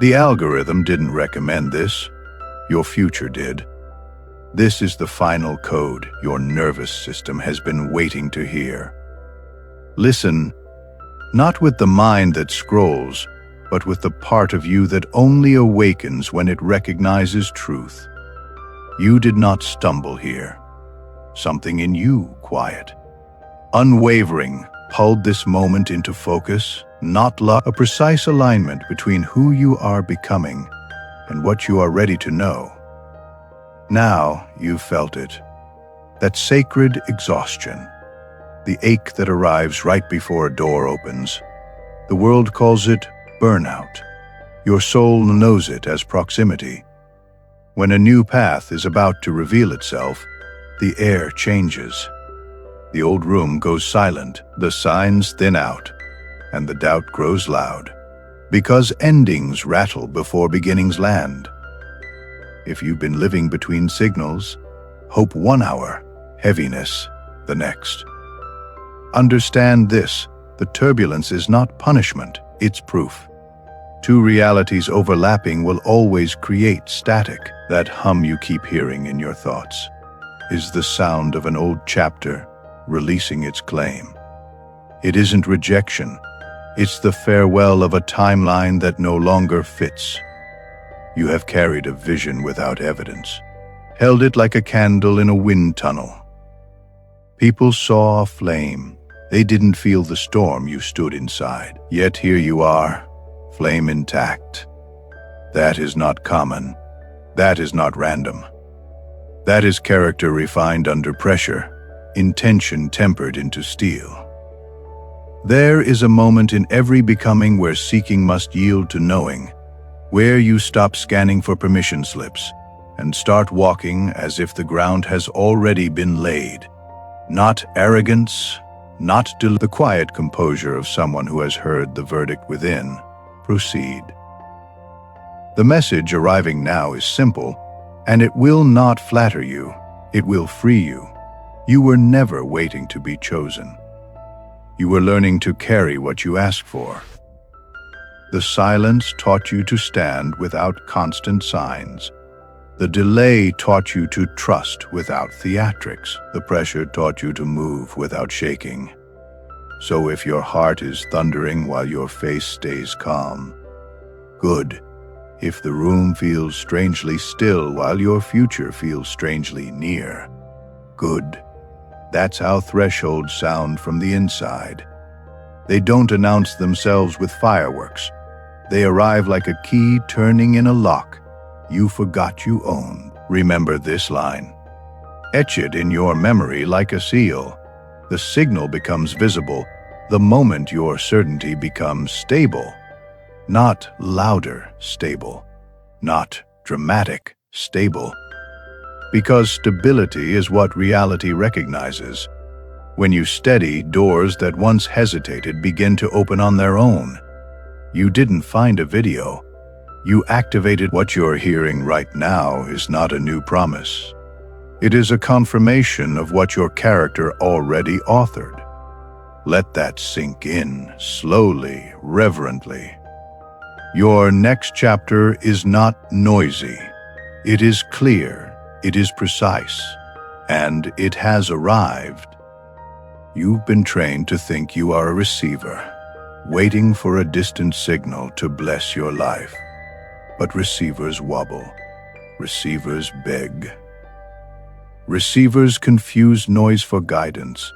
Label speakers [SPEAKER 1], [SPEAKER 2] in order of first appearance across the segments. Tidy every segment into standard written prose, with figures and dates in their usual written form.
[SPEAKER 1] The algorithm didn't recommend this. Your future did. This is the final code your nervous system has been waiting to hear. Listen, not with the mind that scrolls, but with the part of you that only awakens when it recognizes truth. You did not stumble here. Something in you quiet, unwavering, pulled this moment into focus, not luck, a precise alignment between who you are becoming and what you are ready to know. Now you've felt it. That sacred exhaustion. The ache that arrives right before a door opens. The world calls it burnout. Your soul knows it as proximity. When a new path is about to reveal itself, the air changes. The old room goes silent, the signs thin out, and the doubt grows loud. Because endings rattle before beginnings land. If you've been living between signals, hope 1 hour, heaviness the next. Understand this, the turbulence is not punishment, it's proof. Two realities overlapping will always create static. That hum you keep hearing in your thoughts is the sound of an old chapter releasing its claim. It isn't rejection, it's the farewell of a timeline that no longer fits. You have carried a vision without evidence, held it like a candle in a wind tunnel. People saw a flame. They didn't feel the storm you stood inside. Yet here you are, flame intact. That is not common. That is not random. That is character refined under pressure, intention tempered into steel. There is a moment in every becoming where seeking must yield to knowing, where you stop scanning for permission slips and start walking as if the ground has already been laid. Not arrogance, not the quiet composure of someone who has heard the verdict within. Proceed. The message arriving now is simple, and it will not flatter you. It will free you. You were never waiting to be chosen. You were learning to carry what you asked for. The silence taught you to stand without constant signs. The delay taught you to trust without theatrics. The pressure taught you to move without shaking. So if your heart is thundering while your face stays calm, good. If the room feels strangely still while your future feels strangely near, good. That's how thresholds sound from the inside. They don't announce themselves with fireworks. They arrive like a key turning in a lock you forgot you owned. Remember this line. Etch it in your memory like a seal. The signal becomes visible the moment your certainty becomes stable. Not louder, stable. Not dramatic, stable. Because stability is what reality recognizes. When you steady, doors that once hesitated begin to open on their own. You didn't find a video. You activated. What you're hearing right now is not a new promise. It is a confirmation of what your character already authored. Let that sink in, slowly, reverently. Your next chapter is not noisy. It is clear, it is precise, and it has arrived. You've been trained to think you are a receiver, waiting for a distant signal to bless your life. But receivers wobble. Receivers beg. Receivers confuse noise for guidance.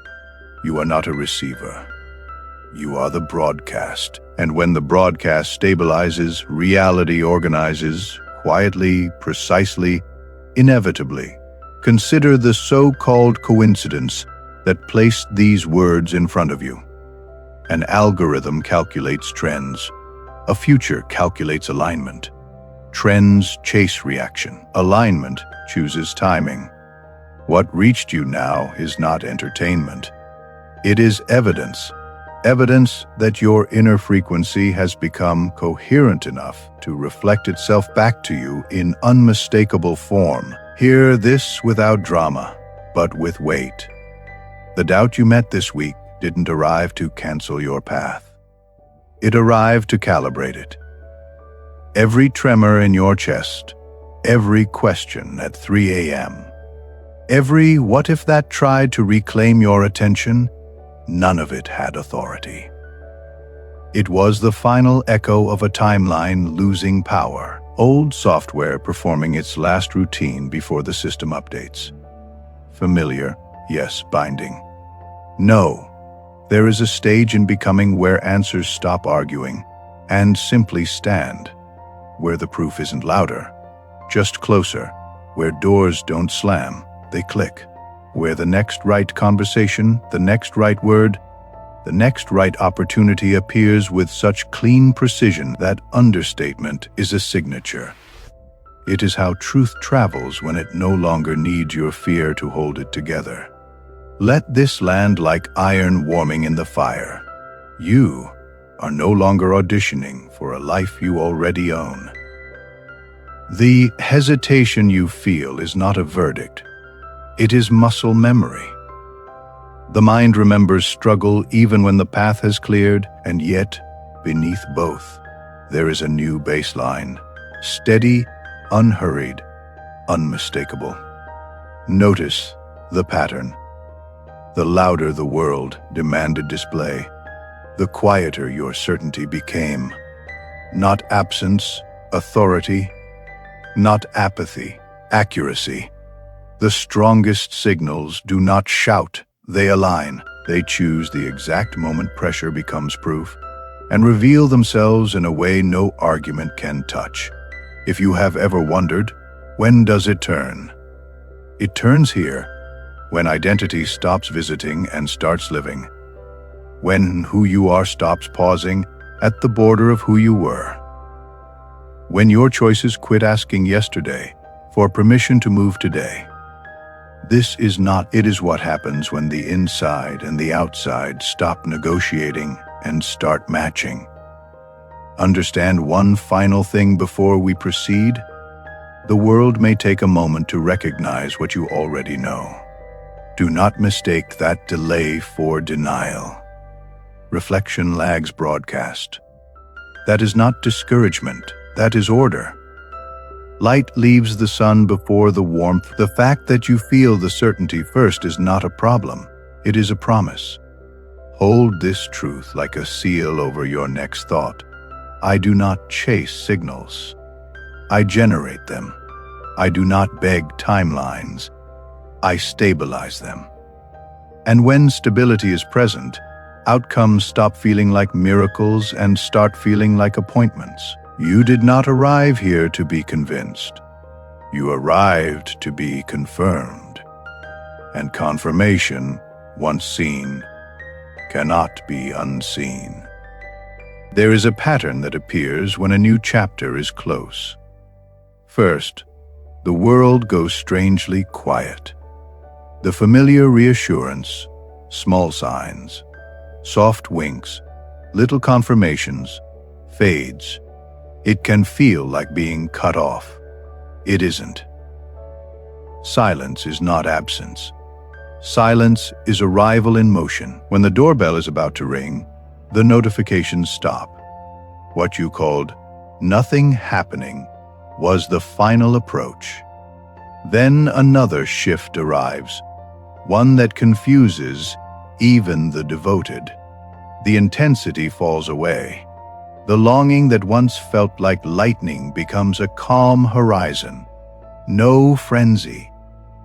[SPEAKER 1] You are not a receiver. You are the broadcast. And when the broadcast stabilizes, reality organizes, quietly, precisely, inevitably. Consider the so-called coincidence that placed these words in front of you. An algorithm calculates trends. A future calculates alignment. Trends chase reaction. Alignment chooses timing. What reached you now is not entertainment. It is evidence. Evidence that your inner frequency has become coherent enough to reflect itself back to you in unmistakable form. Hear this without drama, but with weight. The doubt you met this week didn't arrive to cancel your path. It arrived to calibrate it. Every tremor in your chest, every question at 3 a.m., every what if that tried to reclaim your attention, none of it had authority. It was the final echo of a timeline losing power, old software performing its last routine before the system updates. Familiar, yes, binding. No, there is a stage in becoming where answers stop arguing and simply stand, where the proof isn't louder, just closer, where doors don't slam, they click, where the next right conversation, the next right word, the next right opportunity appears with such clean precision that understatement is a signature. It is how truth travels when it no longer needs your fear to hold it together. Let this land like iron warming in the fire. You are no longer auditioning for a life you already own. The hesitation you feel is not a verdict. It is muscle memory. The mind remembers struggle even when the path has cleared, and yet, beneath both, there is a new baseline. Steady, unhurried, unmistakable. Notice the pattern. The louder the world demanded display, the quieter your certainty became. Not absence, authority. Not apathy, accuracy. The strongest signals do not shout, they align. They choose the exact moment pressure becomes proof and reveal themselves in a way no argument can touch. If you have ever wondered, when does it turn? It turns here, when identity stops visiting and starts living. When who you are stops pausing at the border of who you were. When your choices quit asking yesterday for permission to move today. This is not, it is what happens when the inside and the outside stop negotiating and start matching. Understand one final thing before we proceed. The world may take a moment to recognize what you already know. Do not mistake that delay for denial. Reflection lags broadcast. That is not discouragement. That is order. Light leaves the sun before the warmth. The fact that you feel the certainty first is not a problem. It is a promise. Hold this truth like a seal over your next thought. I do not chase signals. I generate them. I do not beg timelines. I stabilize them. And when stability is present, outcomes stop feeling like miracles and start feeling like appointments. You did not arrive here to be convinced. You arrived to be confirmed. And confirmation, once seen, cannot be unseen. There is a pattern that appears when a new chapter is close. First, the world goes strangely quiet. The familiar reassurance, small signs, soft winks, little confirmations, fades. It can feel like being cut off. It isn't. Silence is not absence. Silence is arrival in motion. When the doorbell is about to ring, the notifications stop. What you called nothing happening was the final approach. Then another shift arrives, one that confuses even the devoted. The intensity falls away. The longing that once felt like lightning becomes a calm horizon. No frenzy,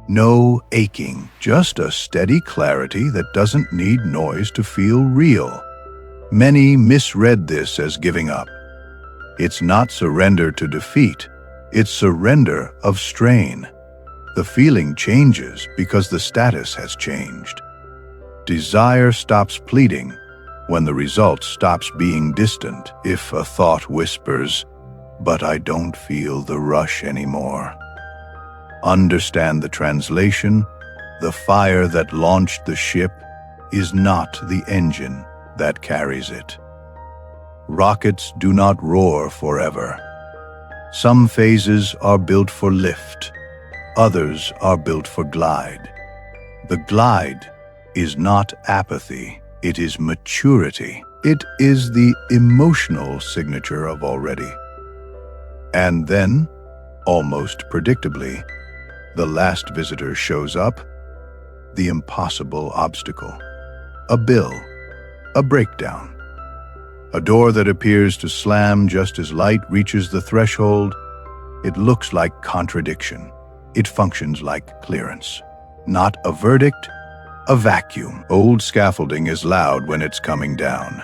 [SPEAKER 1] no aching, just a steady clarity that doesn't need noise to feel real. Many misread this as giving up. It's not surrender to defeat, it's surrender of strain. The feeling changes because the status has changed. Desire stops pleading when the result stops being distant. If a thought whispers, "But I don't feel the rush anymore." Understand the translation. The fire that launched the ship is not the engine that carries it. Rockets do not roar forever. Some phases are built for lift. Others are built for glide. The glide is not apathy. It is maturity. It is the emotional signature of already. And then, almost predictably, the last visitor shows up, the impossible obstacle. A bill, a breakdown. A door that appears to slam just as light reaches the threshold. It looks like contradiction. It functions like clearance. Not a verdict, a vacuum. Old scaffolding is loud when it's coming down.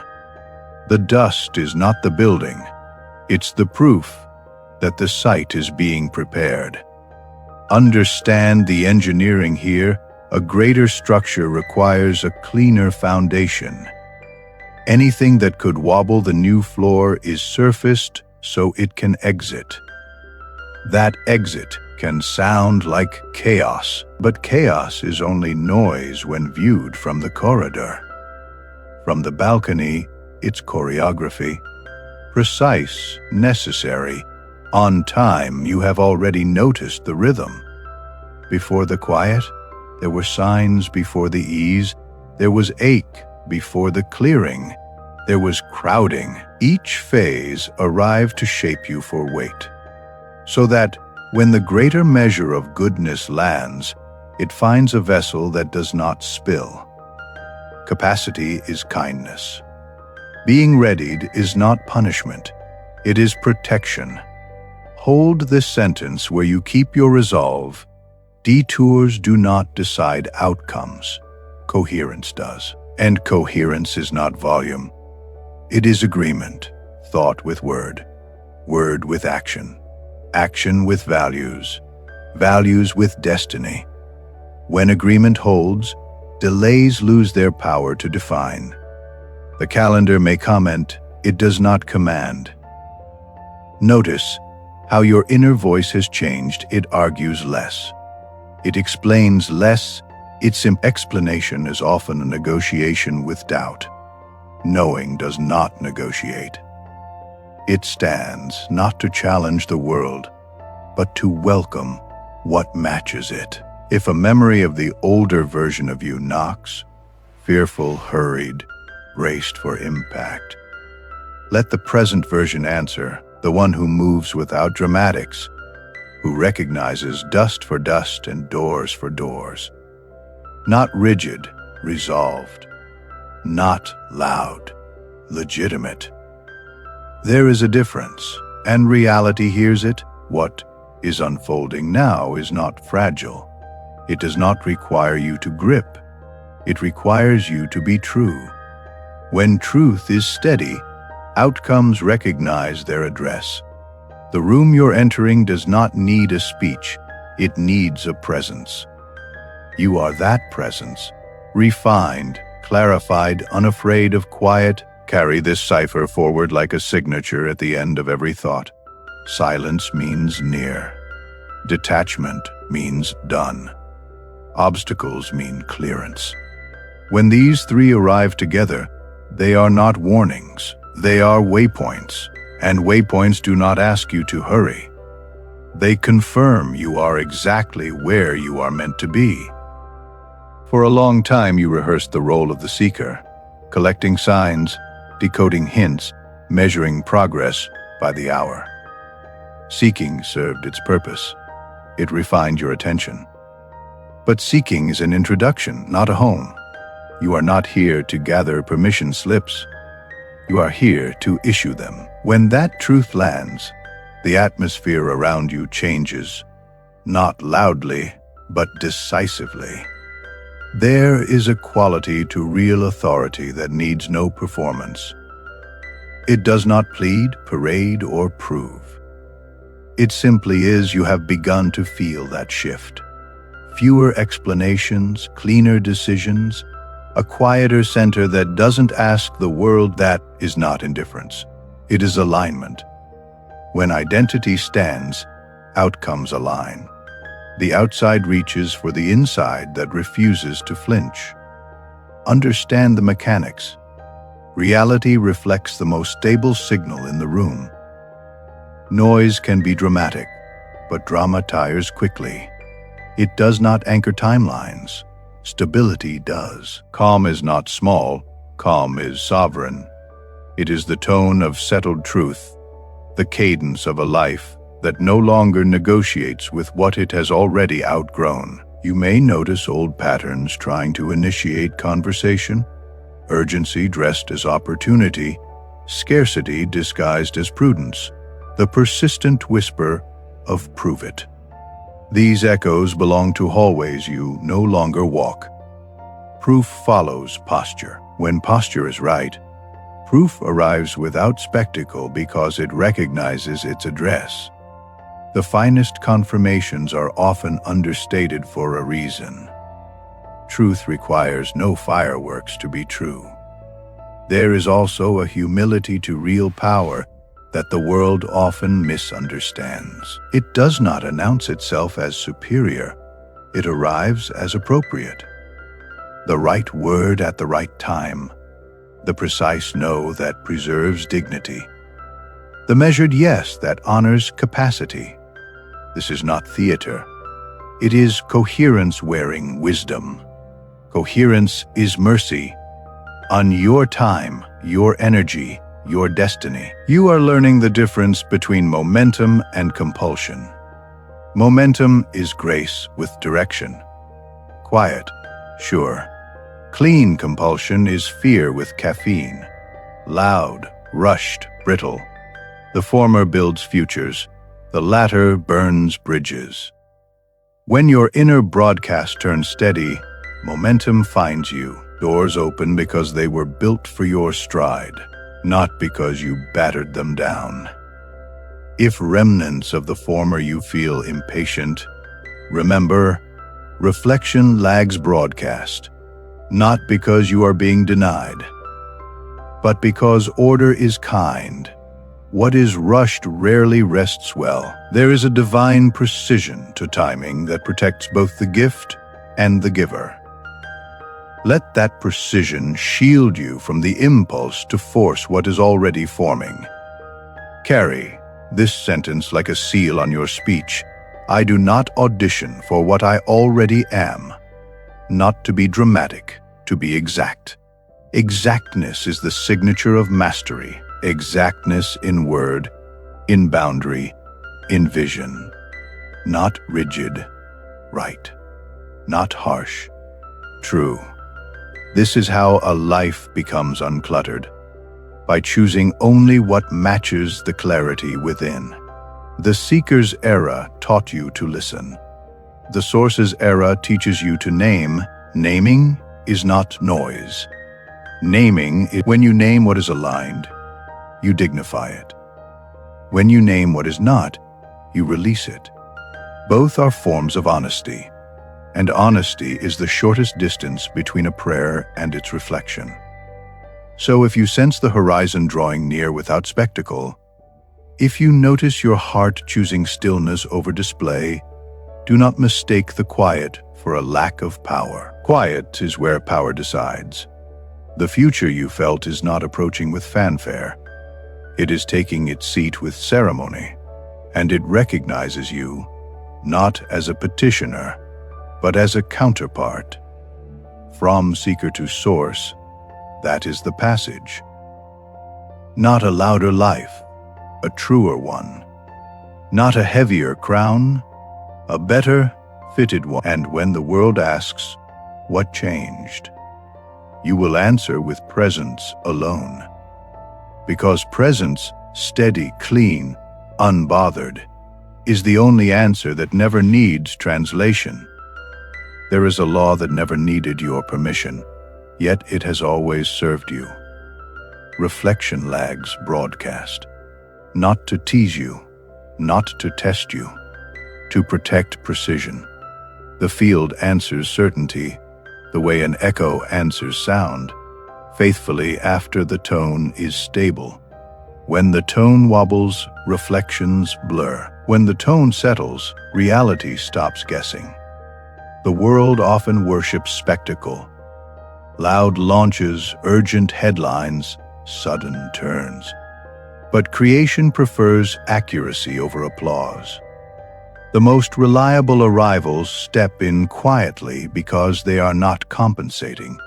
[SPEAKER 1] The dust is not the building. It's the proof that the site is being prepared. Understand the engineering here. A greater structure requires a cleaner foundation. Anything that could wobble the new floor is surfaced so it can exit. That exit can sound like chaos, but chaos is only noise when viewed from the corridor. From the balcony, it's choreography. Precise, necessary, on time. You have already noticed the rhythm. Before the quiet, there were signs. Before the ease, there was ache. Before the clearing, there was crowding. Each phase arrived to shape you for weight, so that when the greater measure of goodness lands, it finds a vessel that does not spill. Capacity is kindness. Being readied is not punishment. It is protection. Hold this sentence where you keep your resolve. Detours do not decide outcomes. Coherence does. And coherence is not volume. It is agreement, thought with word, word with action, action with values, values with destiny. When agreement holds, delays lose their power to define. The calendar may comment, it does not command. Notice how your inner voice has changed. It argues less. It explains less. Its explanation is often a negotiation with doubt. Knowing does not negotiate. It stands not to challenge the world, but to welcome what matches it. If a memory of the older version of you knocks, fearful, hurried, braced for impact, let the present version answer, the one who moves without dramatics, who recognizes dust for dust and doors for doors. Not rigid, resolved. Not loud, legitimate. There is a difference, and reality hears it. What is unfolding now is not fragile. It does not require you to grip. It requires you to be true. When truth is steady, outcomes recognize their address. The room you're entering does not need a speech. It needs a presence. You are that presence, refined, clarified, unafraid of quiet. Carry this cipher forward like a signature at the end of every thought. Silence means near. Detachment means done. Obstacles mean clearance. When these three arrive together, they are not warnings. They are waypoints, and waypoints do not ask you to hurry. They confirm you are exactly where you are meant to be. For a long time you rehearsed the role of the seeker, collecting signs, decoding hints, measuring progress by the hour. Seeking served its purpose. It refined your attention. But seeking is an introduction, not a home. You are not here to gather permission slips. You are here to issue them. When that truth lands, the atmosphere around you changes, not loudly, but decisively. There is a quality to real authority that needs no performance. It does not plead, parade, or prove. It simply is. You have begun to feel that shift. Fewer explanations, cleaner decisions, a quieter center that doesn't ask the world. That is not indifference. It is alignment. When identity stands, outcomes align. The outside reaches for the inside that refuses to flinch. Understand the mechanics. Reality reflects the most stable signal in the room. Noise can be dramatic, but drama tires quickly. It does not anchor timelines. Stability does. Calm is not small. Calm is sovereign. It is the tone of settled truth. the cadence of a life that no longer negotiates with what it has already outgrown. You may notice old patterns trying to initiate conversation, urgency dressed as opportunity, scarcity disguised as prudence, the persistent whisper of "prove it." These echoes belong to hallways you no longer walk. Proof follows posture. When posture is right, proof arrives without spectacle because it recognizes its address. The finest confirmations are often understated for a reason. Truth requires no fireworks to be true. There is also a humility to real power that the world often misunderstands. It does not announce itself as superior. It arrives as appropriate. The right word at the right time. The precise no that preserves dignity. The measured yes that honors capacity. This is not theater. It is coherence wearing wisdom. Coherence is mercy. On your time, your energy, your destiny. You are learning the difference between momentum and compulsion. Momentum is grace with direction. Quiet, sure. Clean compulsion is fear with caffeine. Loud, rushed, brittle. The former builds futures. The latter burns bridges. When your inner broadcast turns steady, momentum finds you. Doors open because they were built for your stride, not because you battered them down. If remnants of the former you feel impatient, remember, reflection lags broadcast, not because you are being denied, but because order is kind. What is rushed rarely rests well. There is a divine precision to timing that protects both the gift and the giver. Let that precision shield you from the impulse to force what is already forming. Carry this sentence like a seal on your speech. I do not audition for what I already am. Not to be dramatic, to be exact. Exactness is the signature of mastery. Exactness in word, in boundary, in vision. Not rigid, right. Not harsh, true. This is how a life becomes uncluttered, by choosing only what matches the clarity within. The seeker's era taught you to listen. The source's era teaches you to name. Naming is not noise. Naming is when you name what is aligned, you dignify it. When you name what is not, you release it. Both are forms of honesty, and honesty is the shortest distance between a prayer and its reflection. So if you sense the horizon drawing near without spectacle, if you notice your heart choosing stillness over display, do not mistake the quiet for a lack of power. Quiet is where power decides. The future you felt is not approaching with fanfare. It is taking its seat with ceremony, and it recognizes you, not as a petitioner, but as a counterpart. From seeker to source, that is the passage. Not a louder life, a truer one. Not a heavier crown, a better, fitted one. And when the world asks, what changed? You will answer with presence alone. Because presence, steady, clean, unbothered, is the only answer that never needs translation. There is a law that never needed your permission, yet it has always served you. Reflection lags broadcast, not to tease you, not to test you, to protect precision. The field answers certainty, the way an echo answers sound, faithfully after the tone is stable. When the tone wobbles, reflections blur. When the tone settles, reality stops guessing. The world often worships spectacle. Loud launches, urgent headlines, sudden turns. But creation prefers accuracy over applause. The most reliable arrivals step in quietly because they are not compensating.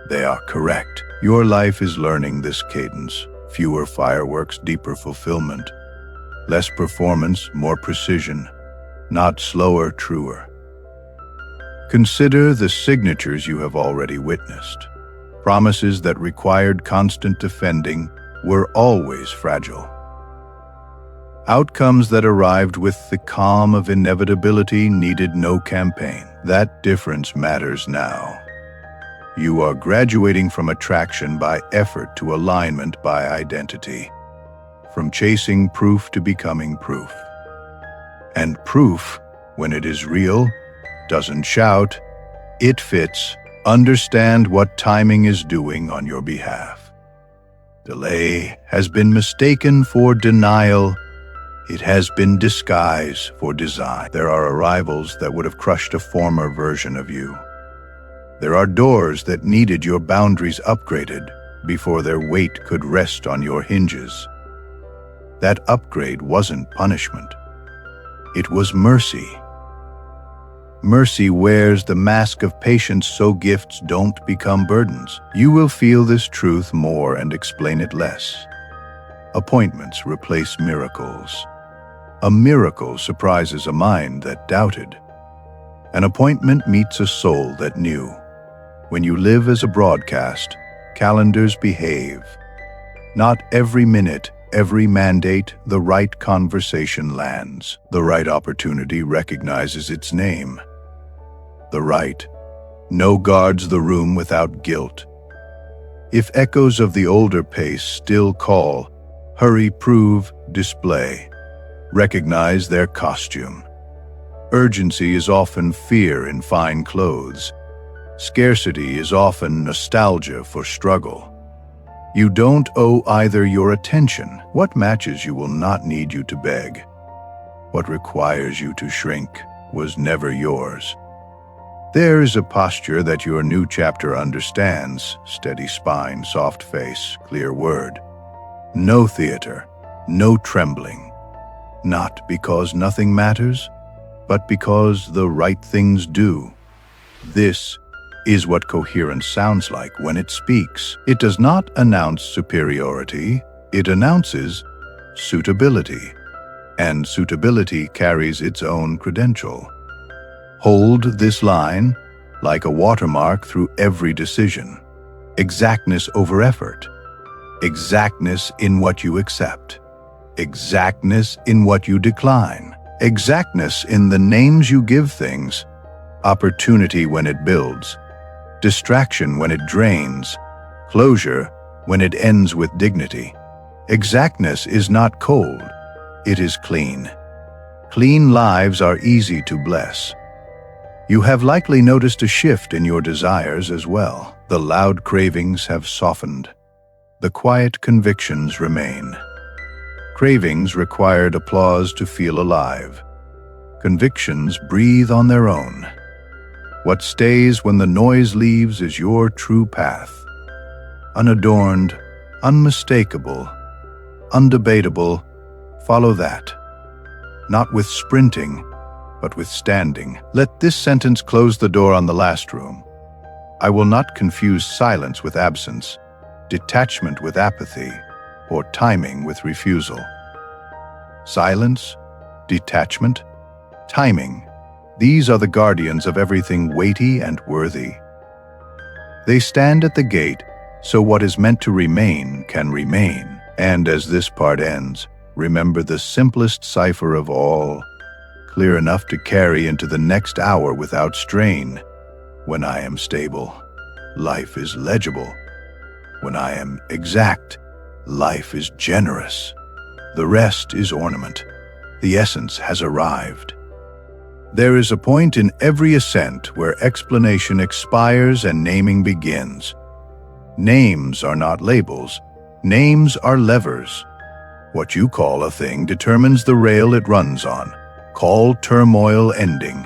[SPEAKER 1] They are correct. Your life is learning this cadence. Fewer fireworks, deeper fulfillment. Less performance, more precision. Not slower, truer. Consider the signatures you have already witnessed. Promises that required constant defending were always fragile. Outcomes that arrived with the calm of inevitability needed no campaign. That difference matters now. You are graduating from attraction by effort to alignment by identity. From chasing proof to becoming proof. And proof, when it is real, doesn't shout, it fits. Understand what timing is doing on your behalf. Delay has been mistaken for denial. It has been disguise for design. There are arrivals that would have crushed a former version of you. There are doors that needed your boundaries upgraded before their weight could rest on your hinges. That upgrade wasn't punishment. It was mercy. Mercy wears the mask of patience so gifts don't become burdens. You will feel this truth more and explain it less. Appointments replace miracles. A miracle surprises a mind that doubted. An appointment meets a soul that knew. When you live as a broadcast, calendars behave. Not every minute, every mandate, the right conversation lands. The right opportunity recognizes its name. The right. No guards the room without guilt. If echoes of the older pace still call, hurry, prove, display. Recognize their costume. Urgency is often fear in fine clothes. Scarcity is often nostalgia for struggle. You don't owe either your attention. What matches you will not need you to beg. What requires you to shrink was never yours. There is a posture that your new chapter understands. Steady spine, soft face, clear word. No theater, no trembling. Not because nothing matters, but because the right things do. This is what coherence sounds like when it speaks. It does not announce superiority, it announces suitability. And suitability carries its own credential. Hold this line like a watermark through every decision. Exactness over effort. Exactness in what you accept. Exactness in what you decline. Exactness in the names you give things. Opportunity when it builds. Distraction when it drains. Closure when it ends with dignity. Exactness is not cold. It is clean. Clean lives are easy to bless. You have likely noticed a shift in your desires as well. The loud cravings have softened. The quiet convictions remain. Cravings required applause to feel alive. Convictions breathe on their own. What stays when the noise leaves is your true path. Unadorned, unmistakable, undebatable, follow that. Not with sprinting, but with standing. Let this sentence close the door on the last room. I will not confuse silence with absence, detachment with apathy, or timing with refusal. Silence, detachment, timing. These are the guardians of everything weighty and worthy. They stand at the gate, so what is meant to remain can remain. And as this part ends, remember the simplest cipher of all, clear enough to carry into the next hour without strain. When I am stable, life is legible. When I am exact, life is generous. The rest is ornament. The essence has arrived. There is a point in every ascent where explanation expires and naming begins. Names are not labels. Names are levers. What you call a thing determines the rail it runs on. Call turmoil ending,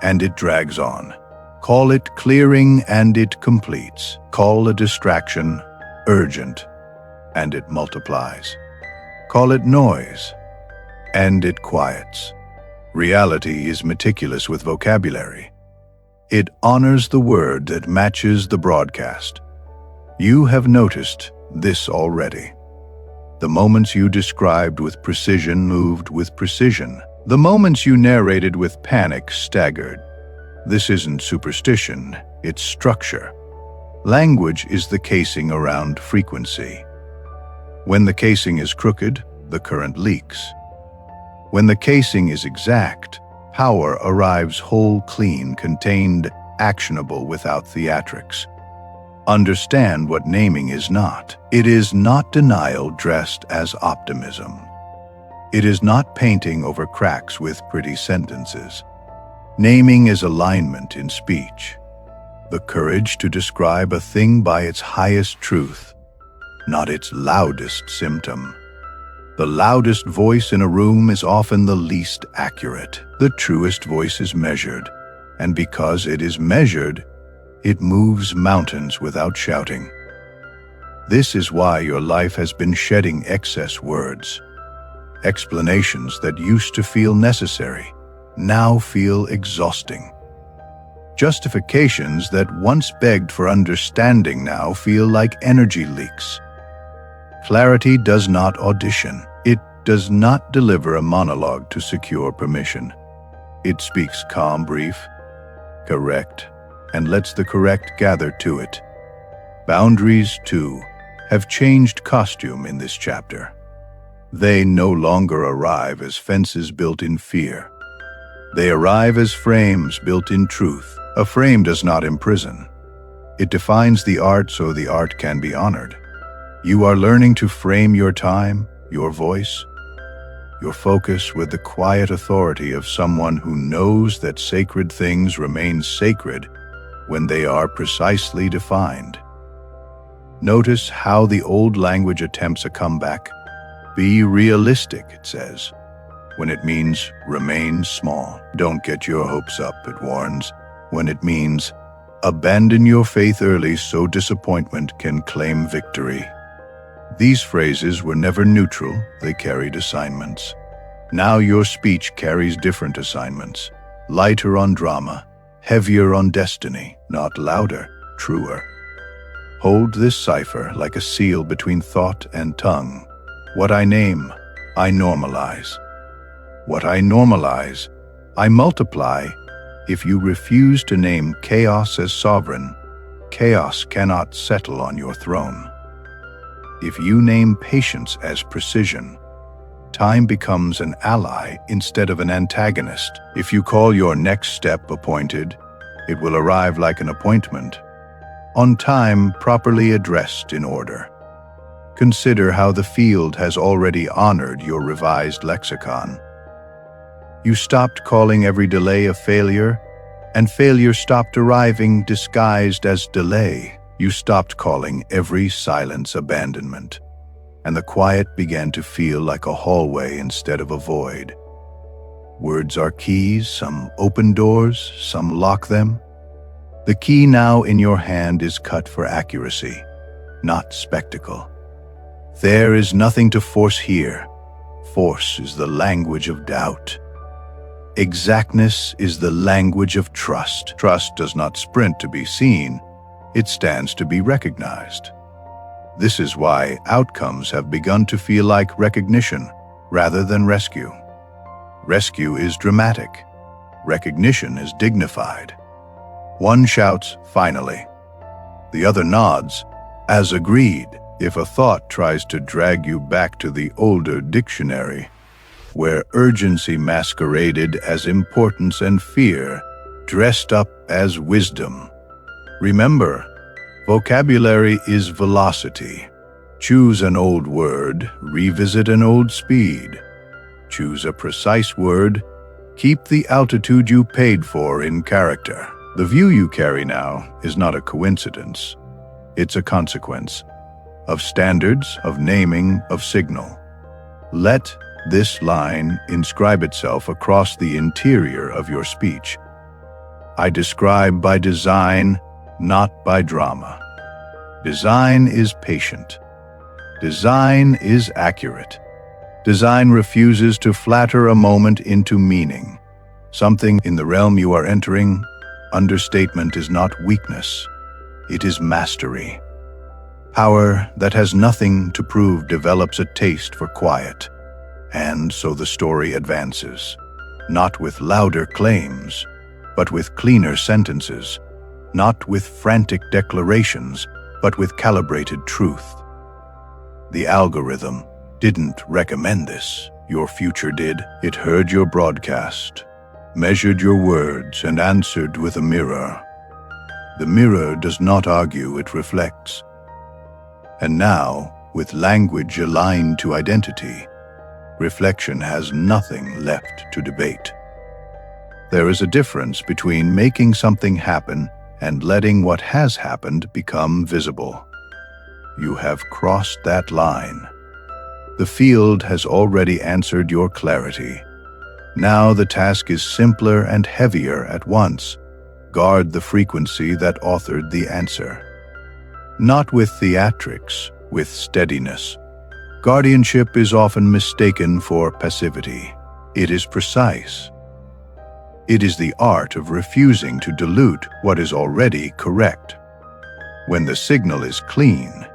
[SPEAKER 1] and it drags on. Call it clearing, and it completes. Call a distraction urgent, and it multiplies. Call it noise, and it quiets. Reality is meticulous with vocabulary. It honors the word that matches the broadcast. You have noticed this already. The moments you described with precision moved with precision. The moments you narrated with panic staggered. This isn't superstition, it's structure. Language is the casing around frequency. When the casing is crooked, the current leaks. When the casing is exact, power arrives whole, clean, contained, actionable without theatrics. Understand what naming is not. It is not denial dressed as optimism. It is not painting over cracks with pretty sentences. Naming is alignment in speech. The courage to describe a thing by its highest truth, not its loudest symptom. The loudest voice in a room is often the least accurate. The truest voice is measured, and because it is measured, it moves mountains without shouting. This is why your life has been shedding excess words. Explanations that used to feel necessary now feel exhausting. Justifications that once begged for understanding now feel like energy leaks. Clarity does not audition. It does not deliver a monologue to secure permission. It speaks calm, brief, correct, and lets the correct gather to it. Boundaries, too, have changed costume in this chapter. They no longer arrive as fences built in fear. They arrive as frames built in truth. A frame does not imprison. It defines the art so the art can be honored. You are learning to frame your time, your voice, your focus with the quiet authority of someone who knows that sacred things remain sacred when they are precisely defined. Notice how the old language attempts a comeback. Be realistic, it says, when it means remain small. Don't get your hopes up, it warns, when it means abandon your faith early so disappointment can claim victory. These phrases were never neutral, they carried assignments. Now your speech carries different assignments, lighter on drama, heavier on destiny, not louder, truer. Hold this cipher like a seal between thought and tongue. What I name, I normalize. What I normalize, I multiply. If you refuse to name chaos as sovereign, chaos cannot settle on your throne. If you name patience as precision, time becomes an ally instead of an antagonist. If you call your next step appointed, it will arrive like an appointment, on time, properly addressed in order. Consider how the field has already honored your revised lexicon. You stopped calling every delay a failure, and failure stopped arriving disguised as delay. You stopped calling every silence abandonment, and the quiet began to feel like a hallway instead of a void. Words are keys, some open doors, some lock them. The key now in your hand is cut for accuracy, not spectacle. There is nothing to force here. Force is the language of doubt. Exactness is the language of trust. Trust does not sprint to be seen, it stands to be recognized. This is why outcomes have begun to feel like recognition rather than rescue. Rescue is dramatic. Recognition is dignified. One shouts, "Finally." The other nods, as agreed. If a thought tries to drag you back to the older dictionary, where urgency masqueraded as importance and fear dressed up as wisdom, remember, vocabulary is velocity. Choose an old word, revisit an old speed. Choose a precise word, keep the altitude you paid for in character. The view you carry now is not a coincidence. It's a consequence of standards, of naming, of signal. Let this line inscribe itself across the interior of your speech. I describe by design, not by drama. Design is patient. Design is accurate. Design refuses to flatter a moment into meaning. Something in the realm you are entering, understatement is not weakness, it is mastery. Power that has nothing to prove develops a taste for quiet, and so the story advances, not with louder claims, but with cleaner sentences, not with frantic declarations, but with calibrated truth. The algorithm didn't recommend this. Your future did. It heard your broadcast, measured your words, and answered with a mirror. The mirror does not argue, it reflects. And now, with language aligned to identity, reflection has nothing left to debate. There is a difference between making something happen and letting what has happened become visible. You have crossed that line. The field has already answered your clarity. Now the task is simpler and heavier at once. Guard the frequency that authored the answer. Not with theatrics, with steadiness. Guardianship is often mistaken for passivity. It is precise. It is the art of refusing to dilute what is already correct. When the signal is clean,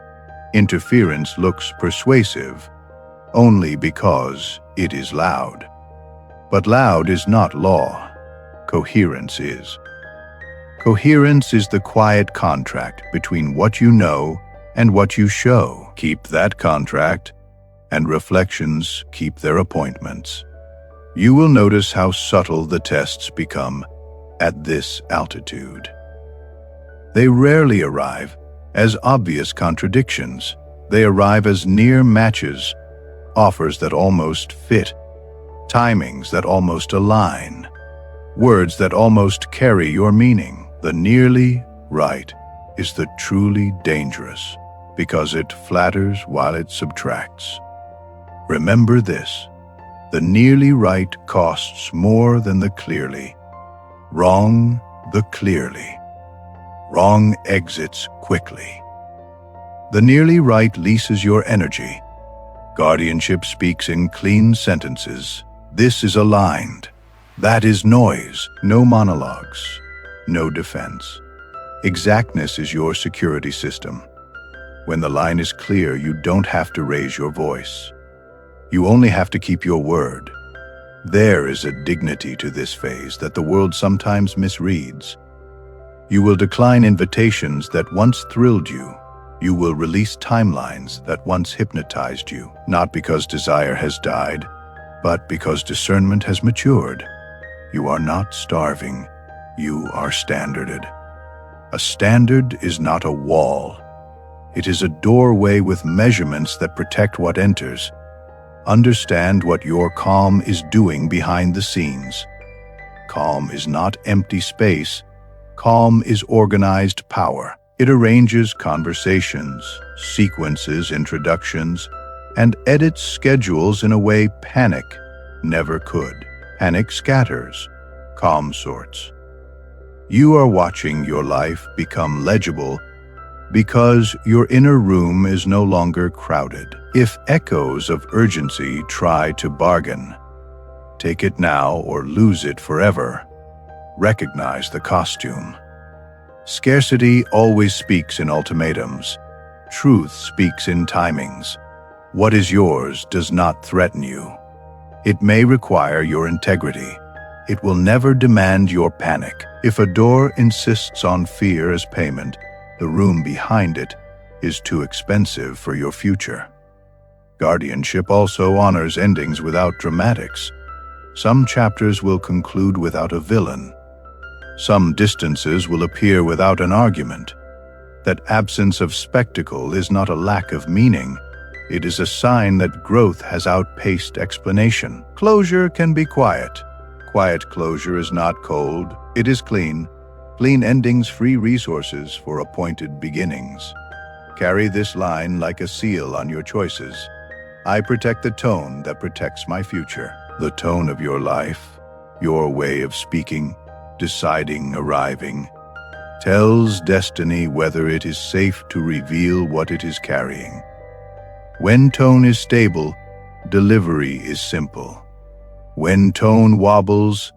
[SPEAKER 1] interference looks persuasive only because it is loud. But loud is not law. Coherence is. Coherence is the quiet contract between what you know and what you show. Keep that contract, and reflections keep their appointments. You will notice how subtle the tests become at this altitude. They rarely arrive as obvious contradictions. They arrive as near matches, offers that almost fit, timings that almost align, words that almost carry your meaning. The nearly right is the truly dangerous, because it flatters while it subtracts. Remember this: the nearly right costs more than the clearly. Wrong the clearly. Wrong exits quickly. The nearly right leases your energy. Guardianship speaks in clean sentences. This is aligned. That is noise. No monologues. No defense. Exactness is your security system. When the line is clear, you don't have to raise your voice. You only have to keep your word. There is a dignity to this phase that the world sometimes misreads. You will decline invitations that once thrilled you. You will release timelines that once hypnotized you, not because desire has died, but because discernment has matured. You are not starving. You are standarded. A standard is not a wall. It is a doorway with measurements that protect what enters. Understand what your calm is doing behind the scenes. Calm is not empty space. Calm is organized power. It arranges conversations, sequences introductions, and edits schedules in a way panic never could. Panic scatters. Calm sorts. You are watching your life become legible because your inner room is no longer crowded. If echoes of urgency try to bargain, take it now or lose it forever. Recognize the costume. Scarcity always speaks in ultimatums. Truth speaks in timings. What is yours does not threaten you. It may require your integrity. It will never demand your panic. If a door insists on fear as payment, the room behind it is too expensive for your future. Guardianship also honors endings without dramatics. Some chapters will conclude without a villain. Some distances will appear without an argument. That absence of spectacle is not a lack of meaning. It is a sign that growth has outpaced explanation. Closure can be quiet. Quiet closure is not cold. It is clean. Clean endings free resources for appointed beginnings. Carry this line like a seal on your choices. I protect the tone that protects my future. The tone of your life, your way of speaking, deciding, arriving, tells destiny whether it is safe to reveal what it is carrying. When tone is stable, delivery is simple. When tone wobbles,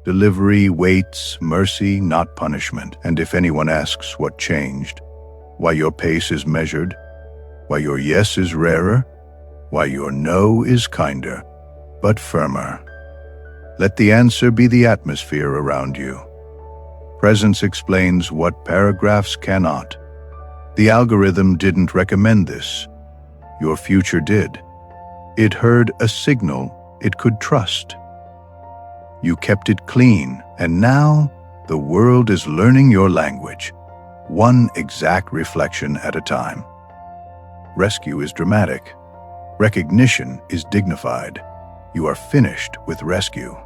[SPEAKER 1] delivery waits mercy, not punishment. And if anyone asks what changed, why your pace is measured, Why your yes is rarer, why your no is kinder, but firmer. Let the answer be the atmosphere around you. Presence explains what paragraphs cannot. The algorithm didn't recommend this. Your future did. It heard a signal it could trust. You kept it clean, and now the world is learning your language, one exact reflection at a time. Rescue is dramatic. Recognition is dignified. You are finished with rescue.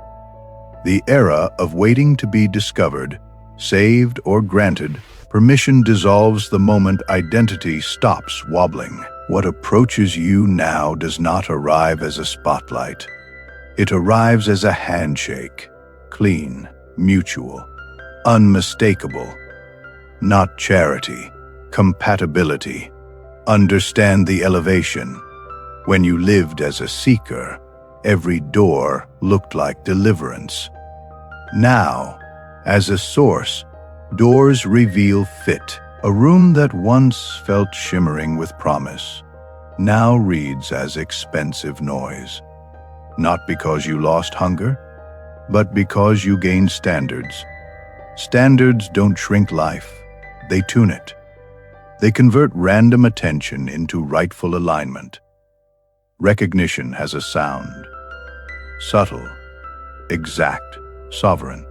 [SPEAKER 1] The era of waiting to be discovered, saved, or granted permission dissolves the moment identity stops wobbling. What approaches you now does not arrive as a spotlight. It arrives as a handshake, clean, mutual, unmistakable. Not charity, compatibility. Understand the elevation. When you lived as a seeker, every door looked like deliverance. Now, as a source, doors reveal fit. A room that once felt shimmering with promise now reads as expensive noise. Not because you lost hunger, but because you gained standards. Standards don't shrink life, they tune it. They convert random attention into rightful alignment. Recognition has a sound. Subtle, exact, sovereign.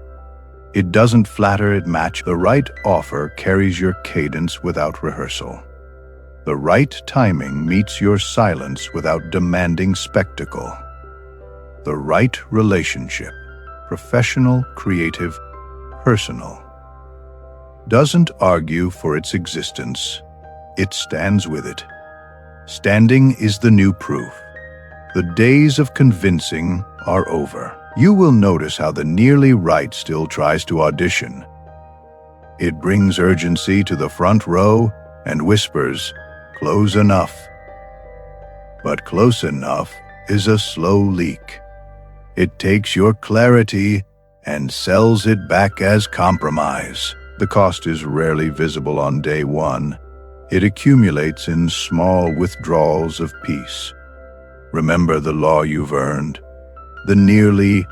[SPEAKER 1] It doesn't flatter, it matches. The right offer carries your cadence without rehearsal. The right timing meets your silence without demanding spectacle. The right relationship, professional, creative, personal, doesn't argue for its existence. It stands with it. Standing is the new proof. The days of convincing are over. You will notice how the nearly right still tries to audition. It brings urgency to the front row and whispers, "Close enough." But close enough is a slow leak. It takes your clarity and sells it back as compromise. The cost is rarely visible on day one. It accumulates in small withdrawals of peace. Remember the law you've earned. The nearly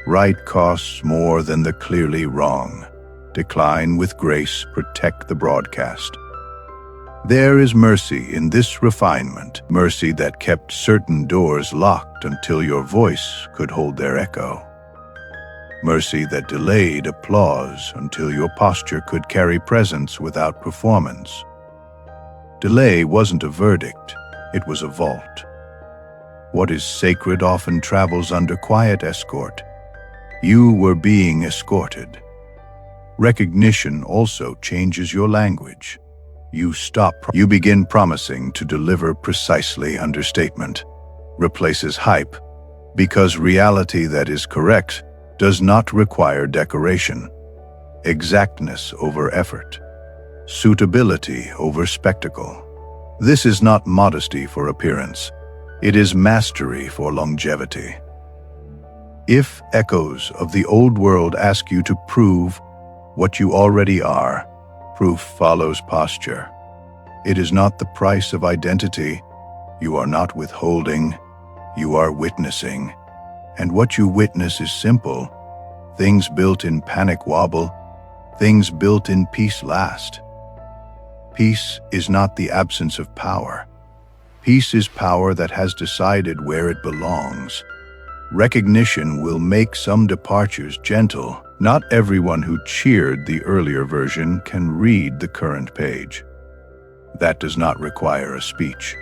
[SPEAKER 1] right costs more than the clearly wrong. Decline with grace, protect the broadcast. There is mercy in this refinement, mercy that kept certain doors locked until your voice could hold their echo. Mercy that delayed applause until your posture could carry presence without performance. Delay wasn't a verdict, it was a vault. What is sacred often travels under quiet escort. You were being escorted. Recognition also changes your language. You begin promising to deliver precisely. Understatement replaces hype, because reality that is correct does not require decoration. Exactness over effort. Suitability over spectacle. This is not modesty for appearance. It is mastery for longevity. If echoes of the old world ask you to prove what you already are, proof follows posture. It is not the price of identity. You are not withholding, you are witnessing. And what you witness is simple. Things built in panic wobble, things built in peace last. Peace is not the absence of power. Peace is power that has decided where it belongs. Recognition will make some departures gentle. Not everyone who cheered the earlier version can read the current page. That does not require a speech.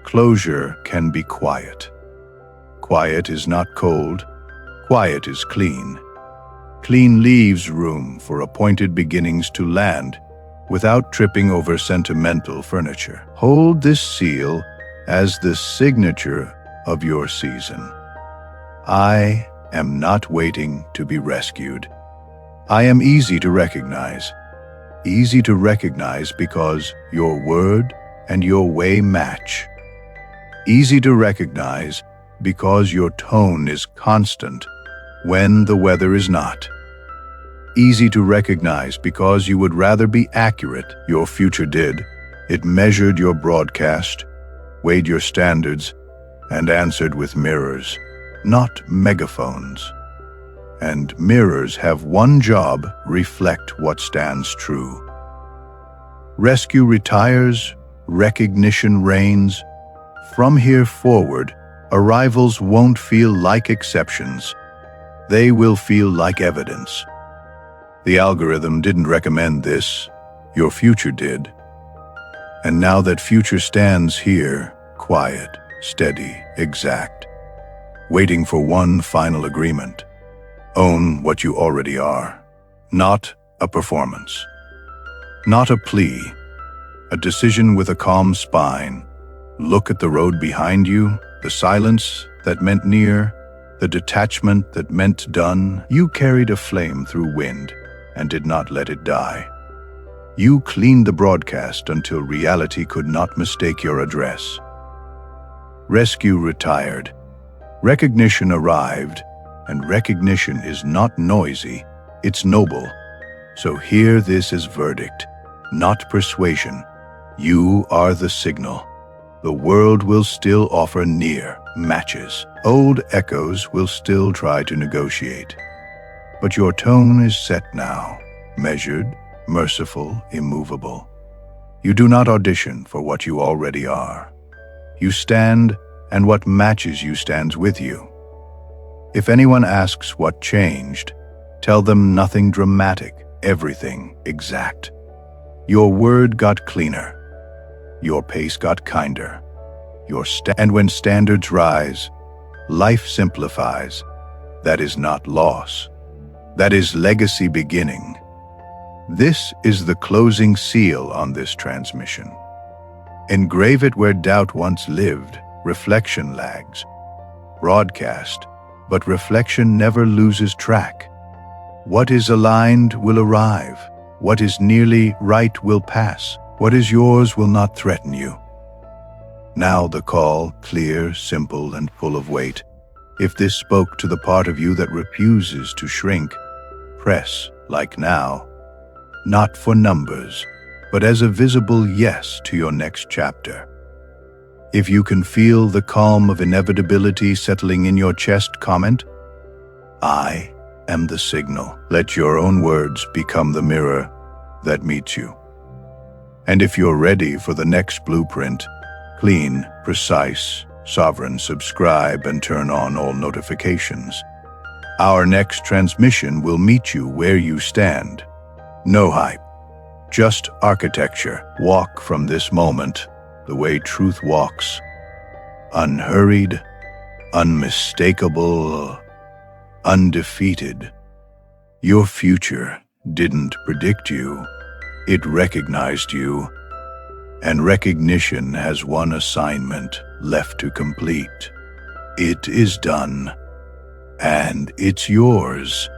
[SPEAKER 1] Closure can be quiet. Quiet is not cold. Quiet is clean. Clean leaves room for appointed beginnings to land without tripping over sentimental furniture. Hold this seal as the signature of your season. I am not waiting to be rescued. I am easy to recognize. Easy to recognize because your word and your way match. Easy to recognize because your tone is constant when the weather is not. Easy to recognize because you would rather be accurate, your future did, It measured your broadcast, weighed your standards, and answered with mirrors, not megaphones. And mirrors have one job: reflect what stands true. Rescue retires, recognition reigns. From here forward, arrivals won't feel like exceptions. They will feel like evidence. The algorithm didn't recommend this, your future did. And now that future stands here, quiet, steady, exact, waiting for one final agreement. Own what you already are, not a performance, not a plea, a decision with a calm spine. Look at the road behind you, the silence that meant near, the detachment that meant done. You carried a flame through wind and did not let it die. You cleaned the broadcast until reality could not mistake your address. Rescue retired. Recognition arrived, and recognition is not noisy, it's noble. So hear this as verdict, not persuasion. You are the signal. The world will still offer near matches. Old echoes will still try to negotiate. But your tone is set now, measured, merciful, immovable. You do not audition for what you already are. You stand, and what matches you stands with you. If anyone asks what changed, tell them nothing dramatic, everything exact. Your word got cleaner. Your pace got kinder. And when standards rise, life simplifies. That is not loss. That is legacy beginning. This is the closing seal on this transmission. Engrave it where doubt once lived. Reflection lags. Broadcast, but reflection never loses track. What is aligned will arrive. What is nearly right will pass. What is yours will not threaten you. Now the call, clear, simple, and full of weight. If this spoke to the part of you that refuses to shrink, press, like now, not for numbers, but as a visible yes to your next chapter. If you can feel the calm of inevitability settling in your chest, comment, I am the signal. Let your own words become the mirror that meets you. And if you're ready for the next blueprint, clean, precise, sovereign, subscribe and turn on all notifications. Our next transmission will meet you where you stand. No hype, just architecture. Walk from this moment the way truth walks. Unhurried, unmistakable, undefeated. Your future didn't predict you, it recognized you. And recognition has one assignment left to complete. It is done, and it's yours.